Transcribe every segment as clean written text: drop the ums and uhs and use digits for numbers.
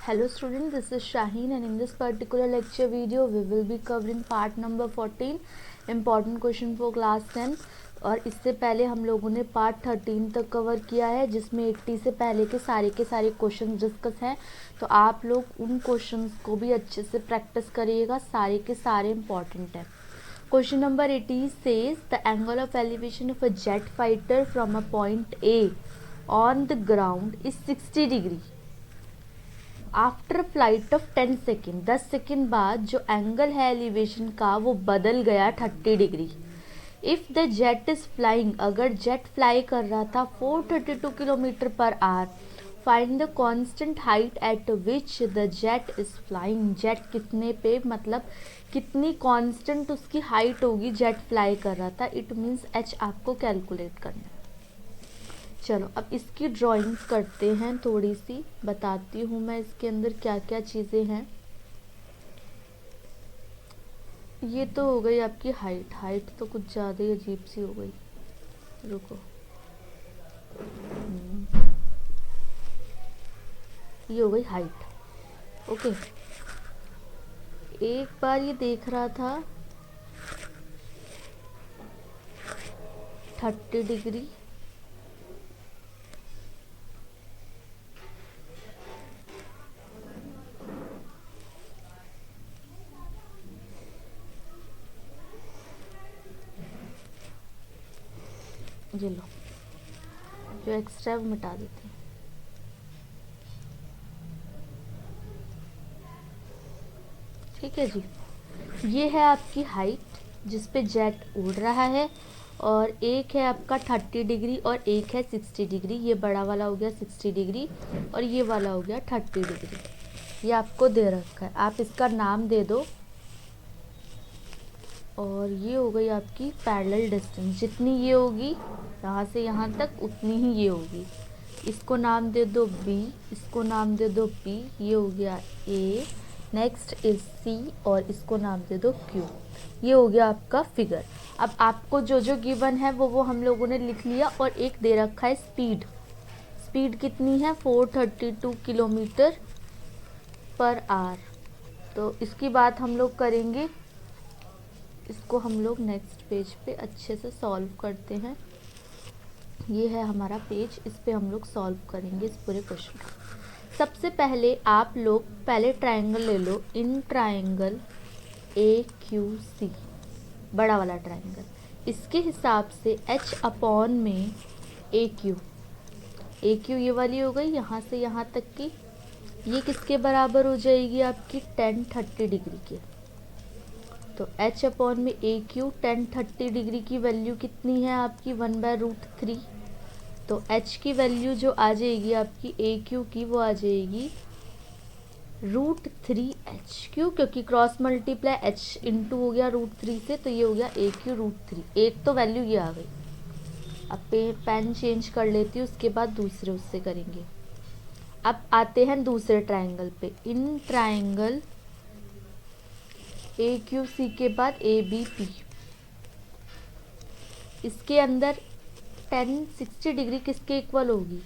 Hello students, this is Shaheen and in this particular lecture video we will be covering part number 14 important question for class 10 और इससे पहले हम लोगों ने part 13 तक cover किया है जिसमें 80 से पहले के सारे क्वेश्चंस डिस्कस हैं। तो आप लोग उन क्वेश्चंस को भी अच्छे से प्रैक्टिस करिएगा, सारे के सारे इम्पॉर्टेंट हैं। Question number 80 says the angle of elevation of a jet fighter from a point A on the ground is 60 degree. After flight of 10 second 10 second बाद जो एंगल है एलिवेशन का वो बदल गया 30 degree. If the jet is flying, अगर jet fly कर रहा था 432 kilometre per hour, find the constant height eight which the jet is flying. Jet कितने पे, मतलब कितनी कांस्टेंट उसकी हाइट होगी, जेट फ्लाई कर रहा था, इट मीन्स एच आपको कैलकुलेट करना है। चलो अब इसकी ड्राइंग्स करते हैं, थोड़ी सी बताती हूँ मैं इसके अंदर क्या क्या चीज़ें हैं। ये तो हो गई आपकी हाइट तो कुछ ज़्यादा ही अजीब सी हो गई, रुको। ये हो गई हाइट, ओके। एक बार ये देख रहा था 30 डिग्री, ये लो जो एक्स्ट्रा वो मिटा देते हैं। ठीक है जी, ये है आपकी हाइट जिस पे जेट उड़ रहा है, और एक है आपका 30 डिग्री और एक है 60 डिग्री। ये बड़ा वाला हो गया 60 डिग्री और ये वाला हो गया 30 डिग्री। ये आपको दे रखा है, आप इसका नाम दे दो। और ये हो गई आपकी पैरेलल डिस्टेंस, जितनी ये होगी यहाँ से यहाँ तक उतनी ही ये होगी। इसको नाम दे दो B, इसको नाम दे दो P, ये हो गया A, नेक्स्ट इज C और इसको नाम दे दो Q। ये हो गया आपका फिगर। अब आपको जो जो गिवन है वो हम लोगों ने लिख लिया, और एक दे रखा है स्पीड। स्पीड कितनी है 432 किलोमीटर पर आवर। तो इसकी बात हम लोग करेंगे, इसको हम लोग नेक्स्ट पेज पे अच्छे से सॉल्व करते हैं। ये है हमारा पेज, इस पे हम लोग सॉल्व करेंगे इस पूरे क्वेश्चन को। सबसे पहले आप लोग पहले ट्रायंगल ले लो, इन ट्रायंगल AQC, बड़ा वाला ट्रायंगल। इसके हिसाब से H अपॉन में AQ ये वाली हो गई यहाँ से यहाँ तक की, ये किसके बराबर हो जाएगी आपकी 10-30 डिग्री के। तो H अपॉन में AQ 10-30 डिग्री की वैल्यू कितनी है आपकी 1/√3। तो H की वैल्यू जो आ जाएगी आपकी AQ की, वो आ जाएगी √3H। क्यों? क्योंकि क्रॉस मल्टीप्लाई H इंटू हो गया √3 से, तो ये हो गया AQ √3। एक तो वैल्यू ये आ गई। अब पेन चेंज कर लेती हूँ, उसके बाद दूसरे उससे करेंगे। अब आते हैं दूसरे ट्रायंगल पे, इन ट्रायंगल AQC के बाद ABP। इसके अंदर 10-60 डिग्री किसके इक्वल होगी,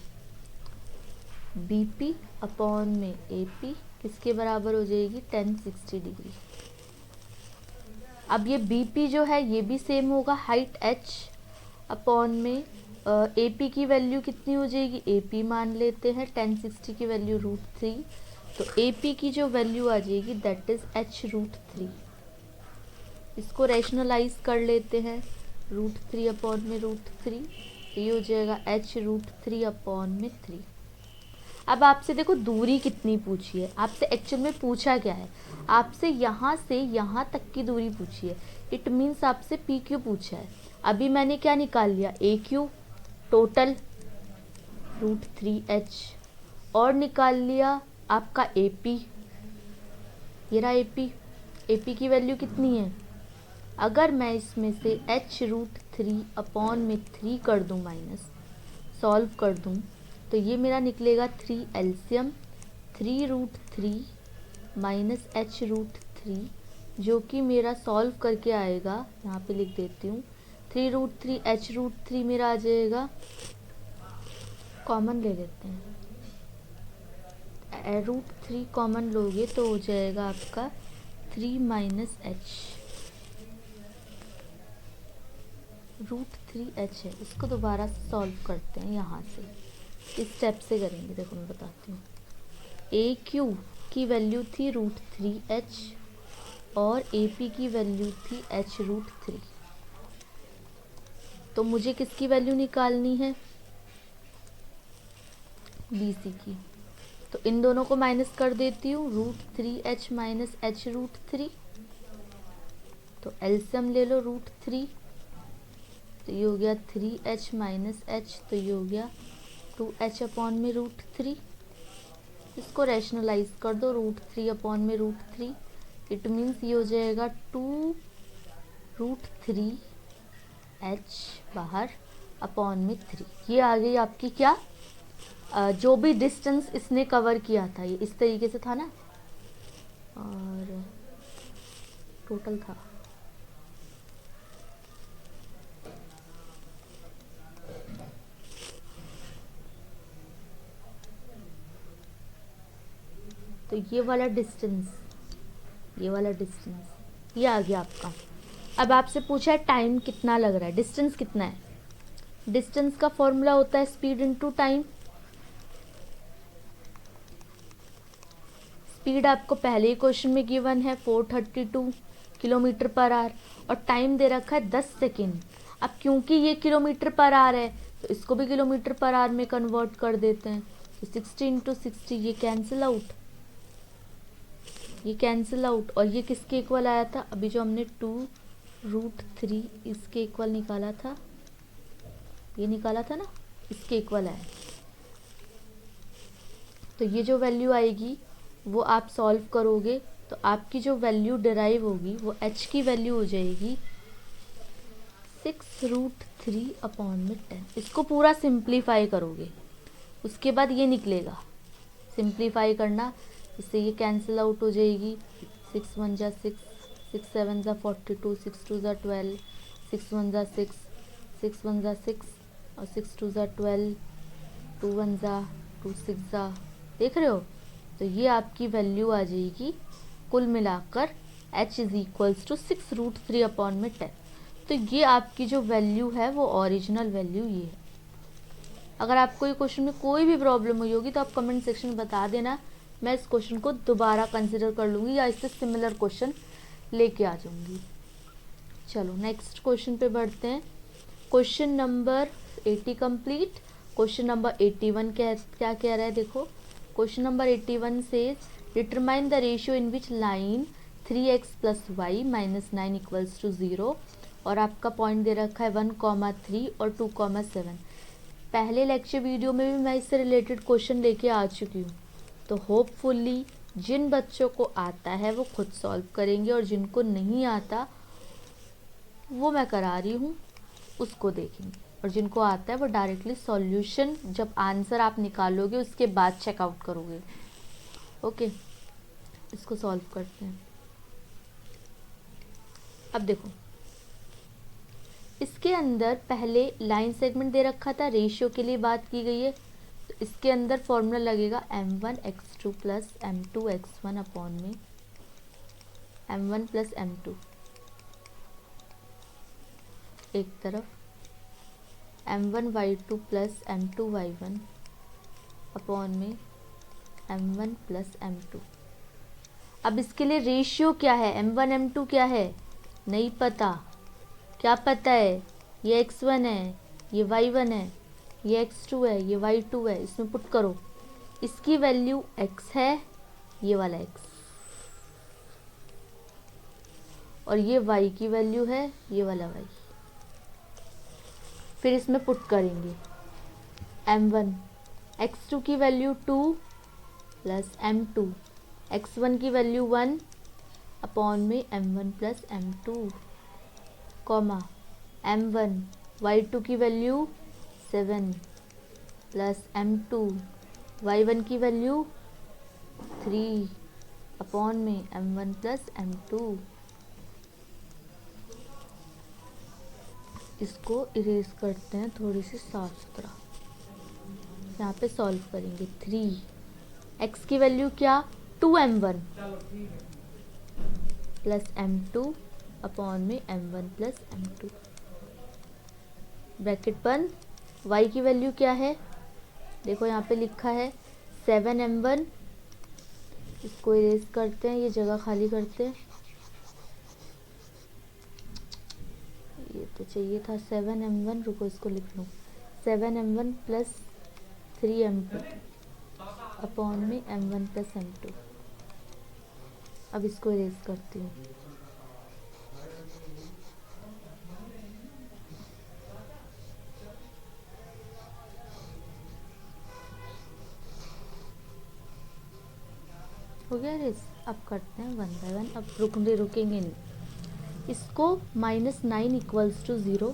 BP अपॉन में AP किसके बराबर हो जाएगी 10-60 डिग्री। अब ये BP जो है ये भी सेम होगा, हाइट H अपॉन में AP की वैल्यू कितनी हो जाएगी, AP मान लेते हैं 10-60 की वैल्यू √3। तो AP की जो वैल्यू आ जाएगी दैट इज़ H √3। इसको रैशनलाइज कर लेते हैं, √3 अपॉन में √3, ये हो जाएगा H √3 अपॉन में 3। अब आपसे देखो दूरी कितनी पूछी है, आपसे एक्चुअल में पूछा क्या है, आपसे यहाँ से यहाँ तक की दूरी पूछी है। इट मीन्स आपसे PQ पूछा है। अभी मैंने क्या निकाल लिया, AQ टोटल √3H, और निकाल लिया आपका AP, ये रहा AP की वैल्यू कितनी है। अगर मैं इसमें से H √3 अपॉन में 3 कर दूँ माइनस, सॉल्व कर दूँ, तो ये मेरा निकलेगा 3 एलसीएम 3√3 माइनस H √3, जो कि मेरा सॉल्व करके आएगा, यहाँ पे लिख देती हूँ 3√3 H √3 मेरा आ जाएगा, कॉमन ले लेते हैं, रूट 3 कॉमन लोगे तो हो जाएगा आपका 3 माइनस एच, रूट 3h है। इसको दोबारा सॉल्व करते हैं यहाँ से, इस स्टेप से करेंगे। देखो मैं बताती हूँ, ए क्यू की वैल्यू थी रूट 3h और ए पी की वैल्यू थी h रूट 3। तो मुझे किसकी वैल्यू निकालनी है, बी सी की। तो इन दोनों को माइनस कर देती हूँ, root 3h minus h root 3। तो एलसीएम ले लो रूट 3, तो ये हो गया 3h माइनस h, तो ये हो गया 2h अपॉन में रूट 3। इसको रैशनलाइज कर दो, रूट 3 अपॉन में रूट 3, इट मीन्स ये हो जाएगा 2 रूट 3h बाहर अपॉन में 3। ये आ गई आपकी क्या, जो भी डिस्टेंस इसने कवर किया था, ये इस तरीके से था ना, और टोटल था तो ये वाला डिस्टेंस, ये वाला डिस्टेंस ये आ गया आपका। अब आपसे पूछा है टाइम कितना लग रहा है, डिस्टेंस कितना है। डिस्टेंस का फॉर्मूला होता है स्पीड इनटू टाइम। स्पीड आपको पहले ही क्वेश्चन में गिवन है 432 किलोमीटर पर आवर, और टाइम दे रखा है 10 सेकेंड। अब क्योंकि ये किलोमीटर पर आवर है तो इसको भी किलोमीटर पर आवर में कन्वर्ट कर देते हैं। तो 60 इंटू 60, ये कैंसिल आउट, ये कैंसिल आउट, और ये किसके इक्वल आया था, अभी जो हमने 2 रूट 3 इसके इक्वल निकाला था, ये निकाला था ना, इसके इक्वल आया। तो ये जो वैल्यू आएगी वो आप सॉल्व करोगे तो आपकी जो वैल्यू डिराइव होगी वो h की वैल्यू हो जाएगी 6 रूट 3 अपॉन में 10। इसको पूरा सिंप्लीफाई करोगे, उसके बाद ये निकलेगा, सिंप्लीफाई करना, इससे ये कैंसिल आउट हो जाएगी। 6 1 जा 6, 6 7 जा 42, 6 2 जा 12, 6 1 जा 6, 6 1 जा 6 और 6 2 जा 12, 2 1 जा 2 6 जा, देख रहे हो। तो ये आपकी वैल्यू आ जाएगी कुल मिलाकर h is equals to 6 root 3 upon में 10। तो ये आपकी जो वैल्यू है वो ओरिजिनल वैल्यू ये है। अगर आपको ये क्वेश्चन में कोई भी प्रॉब्लम हुई होगी तो आप कमेंट सेक्शन में बता देना, मैं इस क्वेश्चन को दोबारा कंसिडर कर लूँगी या इससे सिमिलर क्वेश्चन लेके आ जाऊँगी। चलो नेक्स्ट क्वेश्चन पे बढ़ते हैं। Question number 80 complete. Question number 81 क्या कह रहा है, देखो क्वेश्चन नंबर 81 से determine the ratio in which line 3x plus Y minus 9 equals to 0, और आपका पॉइंट दे रखा है 1,3 और 2,7। पहले लेक्चर वीडियो में भी मैं इससे रिलेटेड क्वेश्चन लेके आ चुकी हूँ, तो होपफुली जिन बच्चों को आता है वो खुद सॉल्व करेंगे और जिनको नहीं आता वो मैं करा रही हूँ उसको देखेंगे, और जिनको आता है वो डायरेक्टली सॉल्यूशन जब आंसर आप निकालोगे उसके बाद चेकआउट करोगे। ओके, इसको सॉल्व करते हैं। अब देखो इसके अंदर पहले लाइन सेगमेंट दे रखा था, रेशियो के लिए बात की गई है, तो इसके अंदर फॉर्मूला लगेगा m1x2 प्लस m2x1 अपॉन में m1 प्लस m2 एक तरफ, m1y2 प्लस m2y1 अपॉन में m1 प्लस m2। अब इसके लिए रेशियो क्या है, m1 m2 क्या है नहीं पता, क्या पता है, ये x1 है, ये y1 है, ये x2 है, ये y2 है, इसमें पुट करो, इसकी वैल्यू x है, ये वाला x, और ये y की वैल्यू है, ये वाला y। फिर इसमें पुट करेंगे m1, x2 की वैल्यू 2 प्लस m2, x1 की वैल्यू 1 अपॉन में m1 plus m2, comma m1 y2 की वैल्यू 7 प्लस m2 y1 की वैल्यू 3 अपॉन में m1 प्लस m2। इसको इरेज करते हैं थोड़ी सी साफ सुथरा, यहाँ पे सॉल्व करेंगे 3 x की वैल्यू क्या, 2m1 प्लस m2 अपॉन में m1 प्लस m2, ब्रैकेट बंद। y की वैल्यू क्या है, देखो यहाँ पे लिखा है 7m1, इसको इरेज करते हैं, ये जगह खाली करते हैं, ये तो चाहिए था 7m1, रुको इसको लिख लूँ, 7m1 प्लस 3m2 अपॉन में m1 प्लस m2। अब इसको इरेज करती हूँ, हो गया इरेज। अब करते हैं 1 बाय 1, अब रुकेंगे नहीं। इसको -9 इक्वल्स टू 0,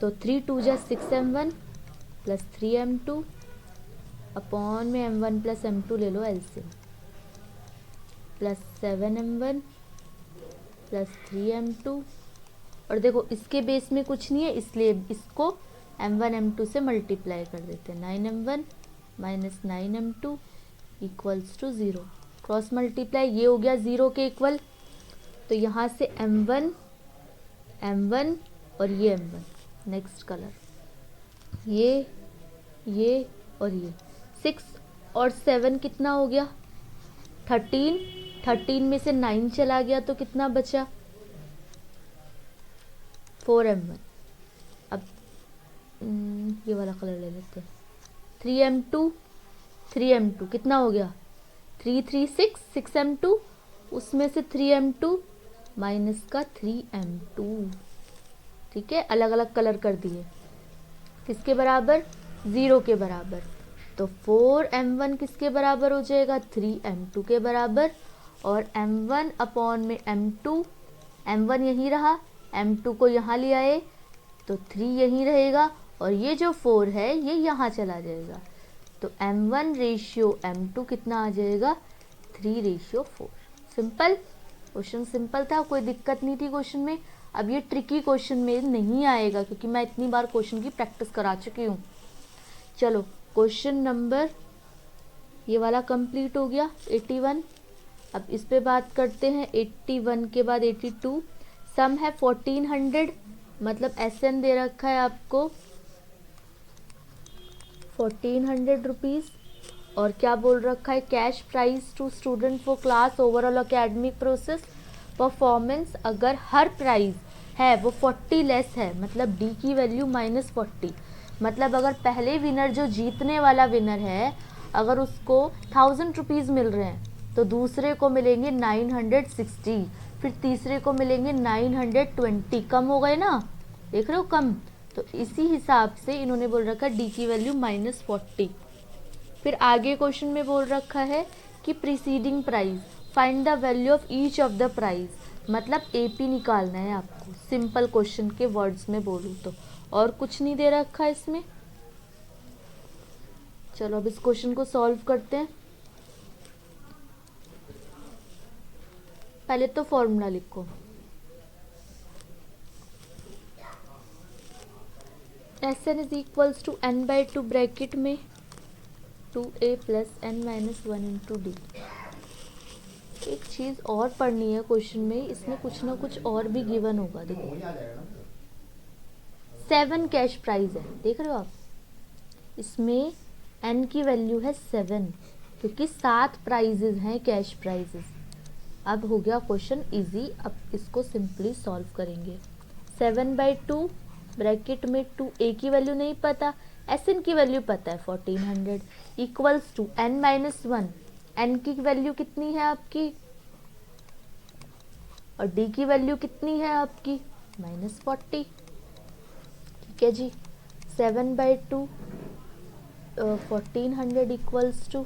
तो 3 2 जा 6m1 प्लस 3m2 अपॉन में m1 प्लस m2 ले लो LCM, plus 7m1 plus 3m2, और देखो इसके बेस में कुछ नहीं है इसलिए इसको m1 m2 से मल्टीप्लाई कर देते हैं, 9m1 minus 9m2 equals to 0, cross multiply, ये हो गया 0 के इक्वल, तो यहाँ से m1 और ये m1। नेक्स्ट कलर, ये और ये 6 और 7 कितना हो गया, 13 में से 9 चला गया तो कितना बचा, 4m1। अब ये वाला कलर ले लेते हैं, 3m2 कितना हो गया, 3 3 6 6m2, उसमें से 3m2 माइनस का 3m2, ठीक है, अलग अलग कलर कर दिए, किसके बराबर, 0 के बराबर, तो 4m1 किसके बराबर हो जाएगा, 3m2 के बराबर, और m1 अपॉन में m2, m1 यहीं रहा, m2 को यहाँ ले आए तो 3 यहीं रहेगा, और ये जो 4 है ये यहाँ चला जाएगा, तो m1 रेशियो m2 कितना आ जाएगा, 3 रेशियो 4। सिंपल क्वेश्चन, सिंपल था, कोई दिक्कत नहीं थी क्वेश्चन में। अब ये ट्रिकी क्वेश्चन में नहीं आएगा क्योंकि मैं इतनी बार क्वेश्चन की प्रैक्टिस करा चुकी हूँ। चलो क्वेश्चन नंबर ये वाला कंप्लीट हो गया 81। अब इस पे बात करते हैं 81 के बाद 82। सम है 1400, मतलब SN दे रखा है आपको 1400 रुपीज़, और क्या बोल रखा है, cash prize to student for class overall academic process performance. अगर हर प्राइस है वो 40 लेस है, मतलब डी की वैल्यू -40, मतलब अगर पहले विनर जो जीतने वाला विनर है अगर उसको 1000 रुपीज़ मिल रहे हैं तो दूसरे को मिलेंगे 960, फिर तीसरे को मिलेंगे 920, कम हो गए ना, देख रहे हो कम, तो इसी हिसाब से इन्होंने बोल रखा है डी की वैल्यू -40। फिर आगे क्वेश्चन में बोल रखा है कि preceding price, find the value of each of the price, मतलब एपी निकालना है आपको, सिंपल क्वेश्चन के वर्ड्स में बोलूँ तो, और कुछ नहीं दे रखा है इसमें। चलो अब इस क्वेश्चन को सॉल्व करते हैं। पहले तो फॉर्मूला लिखो, Sn is equals to n/2 bracket में 2a plus n minus 1 into D. एक चीज़ और पढ़नी है क्वेश्चन में, इसमें कुछ ना कुछ और भी गिवन होगा। देखो 7 कैश प्राइज है, देख रहे हो आप, इसमें n की वैल्यू है 7 क्योंकि 7 प्राइजेज हैं कैश प्राइजेज। अब हो गया क्वेश्चन इजी, अब इसको सिंपली सॉल्व करेंगे। 7/2 ब्रैकेट में 2a की वैल्यू नहीं पता, Sn की वैल्यू पता है 1400 equals to n minus 1, n की वैल्यू कितनी है आपकी और d की वैल्यू कितनी है आपकी -40। ठीक है जी, 7/2 1400 equals to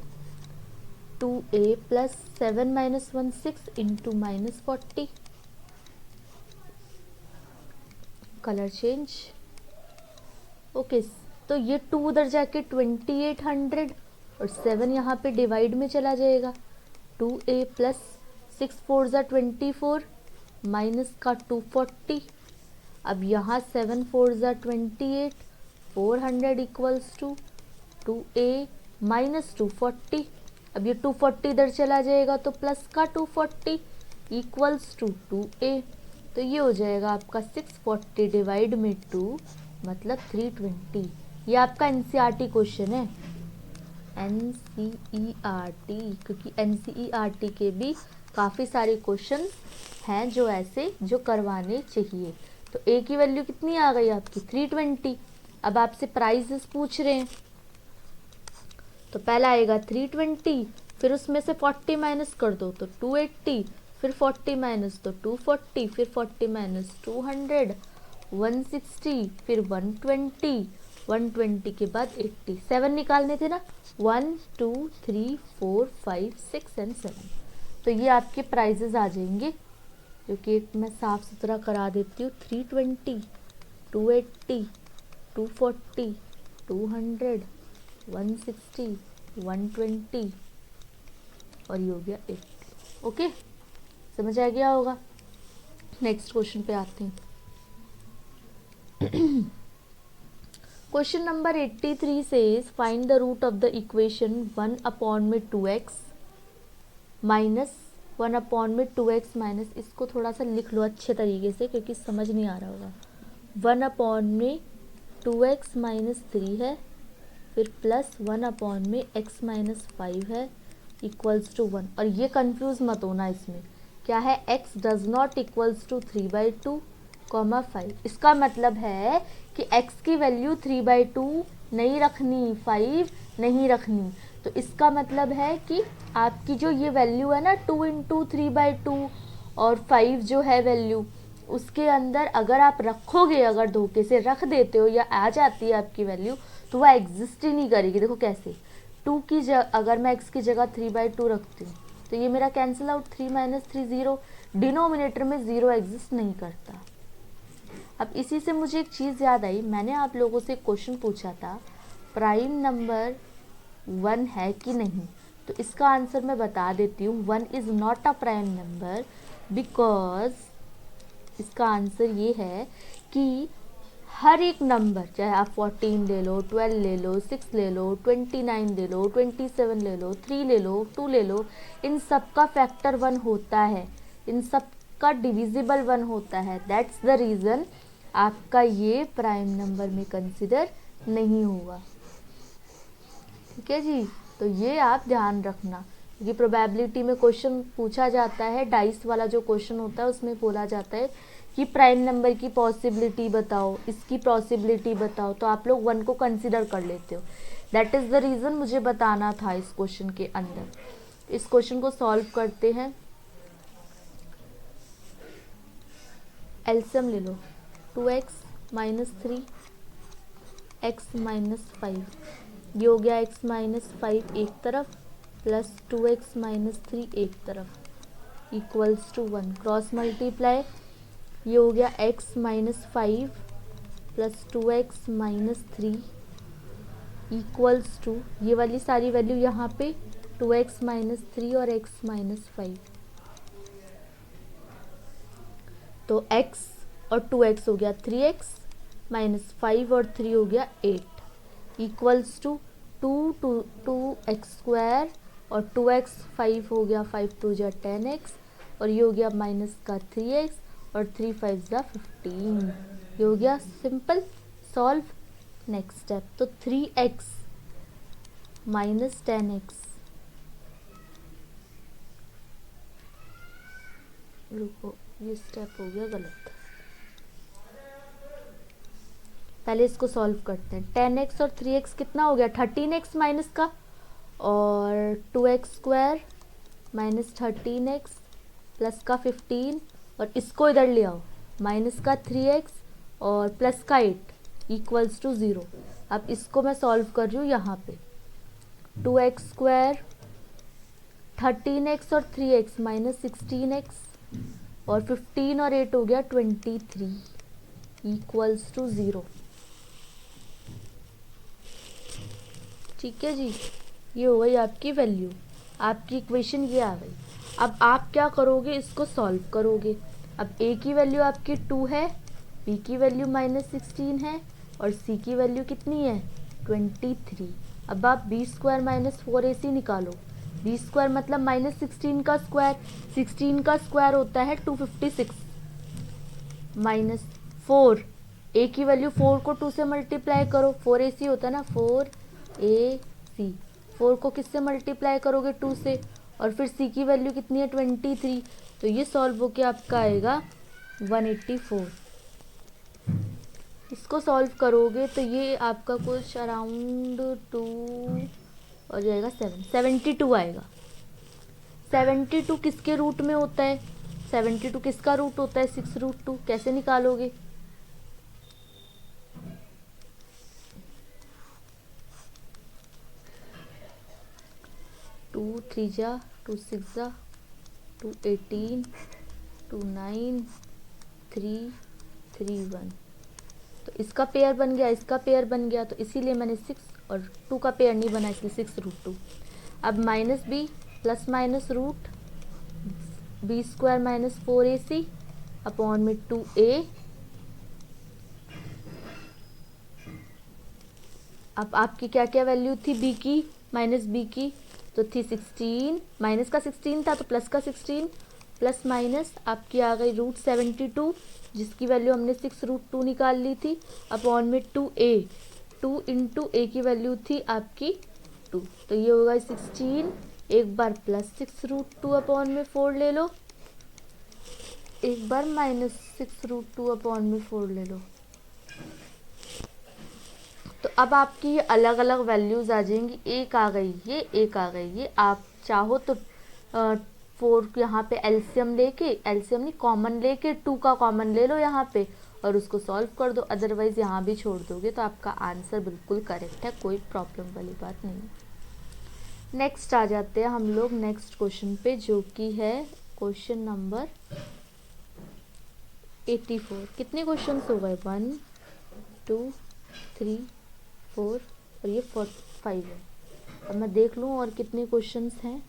2a plus 7 minus 1 6 into -40। Colour change, okay, तो ये 2 उधर जाके 2800 और 7 यहाँ पे डिवाइड में चला जाएगा। 2a प्लस 6 4 ज़ा 24 माइनस का 240। अब यहाँ 7 4 ज़ा 28, 400 इक्वल्स टू 2a माइनस 240। अब ये 240 इधर चला जाएगा तो प्लस का 240 इक्वल्स टू 2a। तो ये हो जाएगा आपका 640 डिवाइड में 2 मतलब 320। ये आपका एनसीईआरटी क्वेश्चन है, एनसीईआरटी, क्योंकि एनसीईआरटी के भी काफ़ी सारे क्वेश्चन हैं जो ऐसे जो करवाने चाहिए। तो ए की वैल्यू कितनी आ गई आपकी 320। अब आपसे प्राइसेस पूछ रहे हैं तो पहला आएगा 320, फिर उसमें से 40 माइनस कर दो तो 280, फिर 40 माइनस तो 240, फिर 40 माइनस 200, 160, फिर 120, 120 के बाद 80, 7 निकालने थे ना, 1 2 3 4 5 6 एंड 7। तो ये आपके प्राइजेस आ जाएंगे, जो कि मैं साफ सुथरा करा देती हूँ। 320, 280, 240, 200, 160, 120 और ये हो गया 80। ओके, समझ आ गया होगा। नेक्स्ट क्वेश्चन पे आते हैं। Question number 83 says find the root of the equation 1 upon में 2x माइनस 1 अपॉन में 2x माइनस, इसको थोड़ा सा लिख लो अच्छे तरीके से क्योंकि समझ नहीं आ रहा होगा। 1 अपॉन में 2x माइनस 3 है, फिर प्लस 1 अपॉन में x माइनस 5 है इक्वल्स टू 1। और ये कंफ्यूज मत होना, इसमें क्या है, x does not equals to 3/2 comma 5। इसका मतलब है कि x की वैल्यू 3/2 नहीं रखनी, 5 नहीं रखनी। तो इसका मतलब है कि आपकी जो ये वैल्यू है ना 2 इंटू 3/2 और 5 जो है वैल्यू, उसके अंदर अगर आप रखोगे, अगर धोखे से रख देते हो या आ जाती है आपकी वैल्यू, तो वह एग्जिस्ट ही नहीं करेगी। देखो कैसे, 2 की अगर मैं x की जगह 3/2 रखती हूँ तो ये मेरा कैंसिल आउट, 3 माइनस 3 0, डिनोमिनेटर में 0 एग्जिस्ट नहीं करता। अब इसी से मुझे एक चीज़ याद आई, मैंने आप लोगों से क्वेश्चन पूछा था प्राइम नंबर 1 है कि नहीं, तो इसका आंसर मैं बता देती हूँ। 1 is not a prime number because इसका आंसर ये है कि हर एक नंबर, चाहे आप 14 ले लो, 12 ले लो, 6 ले लो, 29 ले लो, 27 ले लो, 3 ले लो, 2 ले लो, इन सब का फैक्टर 1 होता है, इन सब का डिविजिबल 1 होता है। दैट्स द रीज़न आपका ये प्राइम नंबर में कंसिडर नहीं होगा। ठीक है जी, तो ये आप ध्यान रखना, क्योंकि प्रोबेबिलिटी में क्वेश्चन पूछा जाता है, डाइस वाला जो क्वेश्चन होता है उसमें बोला जाता है कि प्राइम नंबर की पॉसिबिलिटी बताओ, इसकी पॉसिबिलिटी बताओ, तो आप लोग 1 को कंसिडर कर लेते हो। दैट इज़ द रीज़न मुझे बताना था इस क्वेश्चन के अंदर। इस क्वेश्चन को सॉल्व करते हैं। एलसीएम ले लो, 2x माइनस 3 x माइनस 5, ये हो गया x माइनस 5 एक तरफ प्लस 2x माइनस 3 एक तरफ इक्वल्स टू 1। क्रॉस मल्टीप्लाई, ये हो गया x minus 5 plus 2x minus 3 equals to, ये वाली सारी वैल्यू यहाँ पे 2x माइनस 3 और x माइनस 5, तो x और 2x हो गया 3x माइनस 5 और 3 हो गया 8 इक्वल्स टू 2x स्क्वायर और 2x 5 हो गया 5 2 जा 10x और ये हो गया माइनस का 3x और 3 5 जा 15। ये हो गया सिंपल सॉल्व। नेक्स्ट स्टेप, तो 3x माइनस 10x, रुको ये स्टेप हो गया गलत, पहले इसको सॉल्व करते हैं। 10x और 3x कितना हो गया, 13x माइनस का, और 2x square minus 13x plus का 15, और इसको इधर ले आओ, माइनस का 3x और प्लस का 8 इक्वल्स टू 0। अब इसको मैं सॉल्व कर रही हूँ यहाँ पे, 2x स्क्वायर 13x और 3x माइनस 16x और 15 और 8 हो गया 23 इक्वल्स टू 0। ठीक है जी, ये हो गई आपकी वैल्यू, आपकी इक्वेशन ये आ गई। अब आप क्या करोगे, इसको सॉल्व करोगे। अब a की वैल्यू आपकी 2 है, b की वैल्यू माइनस 16 है और c की वैल्यू कितनी है 23। अब आप b स्क्वायर माइनस 4ac निकालो, बी स्क्वायर मतलब माइनस 16 का स्क्वायर, 16 का स्क्वायर होता है 256 माइनस 4, ए की वैल्यू 4 को 2 से मल्टीप्लाई करो, 4ac होता है ना, 4ac, 4 को किससे मल्टीप्लाई करोगे 2 से, और फिर c की वैल्यू कितनी है 23, तो ये सॉल्व होके आपका आएगा 184। इसको सॉल्व करोगे तो ये आपका कुछ अराउंड 2 हो जाएगा 72 आएगा। 72 किसके रूट में होता है, 72 किसका रूट होता है 6√2, कैसे निकालोगे, टू 3 जा 2 6 जा 2 18 2 9 3 3 1, तो इसका पेयर बन गया, इसका पेयर बन गया, तो इसीलिए मैंने 6 और 2 का पेयर नहीं बना, इसलिए 6√2। अब minus B plus minus root B square minus 4ac upon में 2a। अब आपकी क्या क्या वैल्यू थी बी की माइनस बी की, तो थी 16, माइनस का 16 था तो प्लस का 16, प्लस माइनस आपकी आ गई √72 जिसकी वैल्यू हमने 6√2 निकाल ली थी, अपॉन में 2a, 2 इंटू ए की वैल्यू थी आपकी 2, तो ये होगा 16, एक बार प्लस 6√2 अपॉन में 4 ले लो, एक बार माइनस 6√2 अपॉन में 4 ले लो, तो अब आपकी ये अलग अलग वैल्यूज़ आ जाएंगी, एक आ गई ये, एक आ गई ये, आप चाहो तो 4 यहाँ पे एलसीएम लेके, एलसीएम नहीं कॉमन लेके 2 का कॉमन ले लो यहाँ पे और उसको सॉल्व कर दो, अदरवाइज़ यहाँ भी छोड़ दोगे तो आपका आंसर बिल्कुल करेक्ट है, कोई प्रॉब्लम वाली बात नहीं है। नेक्स्ट आ जाते हैं हम लोग नेक्स्ट क्वेश्चन पे, जो कि है क्वेश्चन नंबर 84। कितने क्वेश्चन हो गए, 1 2 3 4 और ये 5 है। अब मैं देख लूँ और कितने क्वेश्चंस हैं,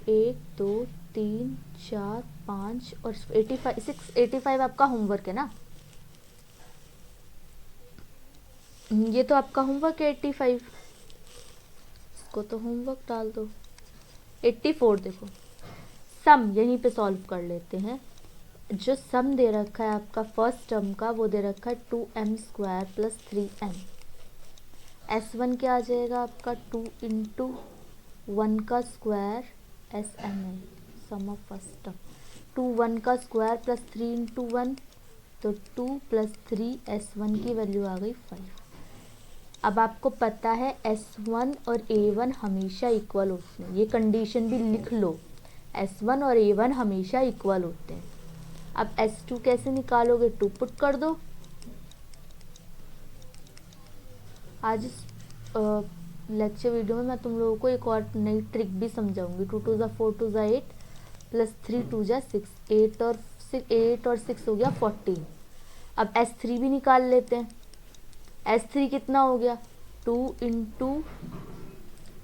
1 2 3 4 5 और 85 आपका होमवर्क है ना, ये तो आपका होमवर्क है 85, इसको तो होमवर्क डाल दो। 84 देखो, सम यहीं पे सॉल्व कर लेते हैं। जो सम दे रखा है आपका फर्स्ट टर्म का, वो दे रखा है 2m² प्लस 3n। s1 क्या आ जाएगा आपका 2 इंटू 1 का स्क्वायर sm है, सम ऑफ फर्स्ट टर्म, 2 1 का स्क्वायर प्लस 3 इंटू 1, तो 2 प्लस 3 s1 की वैल्यू आ गई 5। अब आपको पता है S1 और A1 हमेशा इक्वल होते हैं, ये कंडीशन भी लिख लो, S1 और A1 हमेशा इक्वल होते हैं। अब S2 कैसे निकालोगे, 2 पुट कर दो। आज इस लेक्चर वीडियो में मैं तुम लोगों को एक और नई ट्रिक भी समझाऊंगी। 2 2 ज़ा 4 2 ज़ा 8 प्लस 3 2 ज़ा 6, 8 और 6 हो गया 14। अब S3 भी निकाल लेते हैं। S3 कितना हो गया 2 इंटू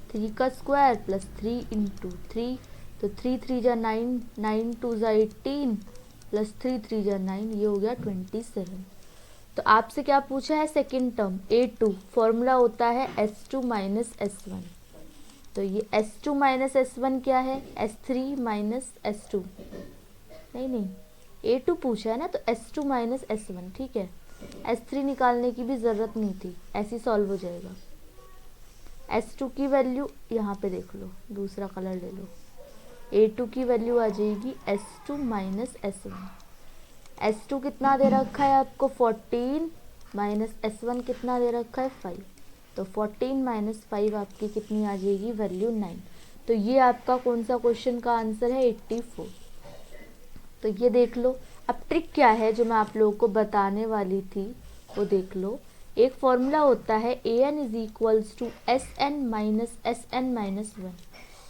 3 का स्क्वायर प्लस 3 इंटू 3, तो 3 3 जा 9, 9 2 ज़ा 18 प्लस 3 3 जा 9, ये हो गया 27। तो आपसे क्या पूछा है सेकेंड टर्म A2, फॉर्मूला होता है S2 माइनस S1, तो ये S2 माइनस S1 क्या है S3 माइनस S2, नहीं A2 पूछा है ना, तो S2 माइनस S1, ठीक है। S3 निकालने की भी ज़रूरत नहीं थी, ऐसे सॉल्व हो जाएगा। S2 की वैल्यू यहाँ पे देख लो, दूसरा कलर ले लो, A2 की वैल्यू आ जाएगी S2 माइनस S1। S2 कितना दे रखा है आपको 14, माइनस S1 कितना दे रखा है 5, तो 14 माइनस 5 आपकी कितनी आ जाएगी वैल्यू 9। तो ये आपका कौन सा क्वेश्चन का आंसर है 84। तो ये देख लो। अब ट्रिक क्या है जो मैं आप लोगों को बताने वाली थी वो देख लो। एक फॉर्मूला होता है an is equals to Sn minus Sn minus 1।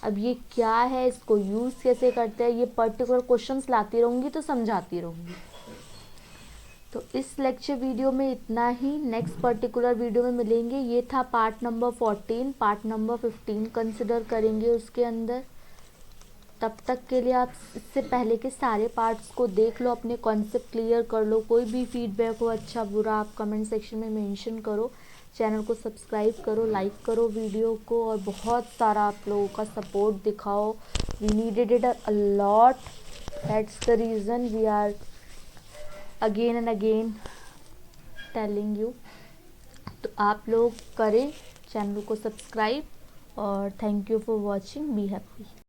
अब ये क्या है, इसको यूज़ कैसे करते हैं, ये पर्टिकुलर क्वेश्चंस लाती रहूँगी तो समझाती रहूँगी। तो इस लेक्चर वीडियो में इतना ही, नेक्स्ट पर्टिकुलर वीडियो में मिलेंगे। ये था part number 14, part number 15 consider करेंगे उसके अंदर। तब तक के लिए आप इससे पहले के सारे पार्ट्स को देख लो, अपने कॉन्सेप्ट क्लियर कर लो। कोई भी फीडबैक हो अच्छा बुरा आप कमेंट सेक्शन में मेंशन करो, चैनल को सब्सक्राइब करो, लाइक करो वीडियो को, और बहुत सारा आप लोगों का सपोर्ट दिखाओ। We needed it a lot, that's the reason we are again and again telling you. तो आप लोग करें चैनल को सब्सक्राइब, और thank you for watching, be happy.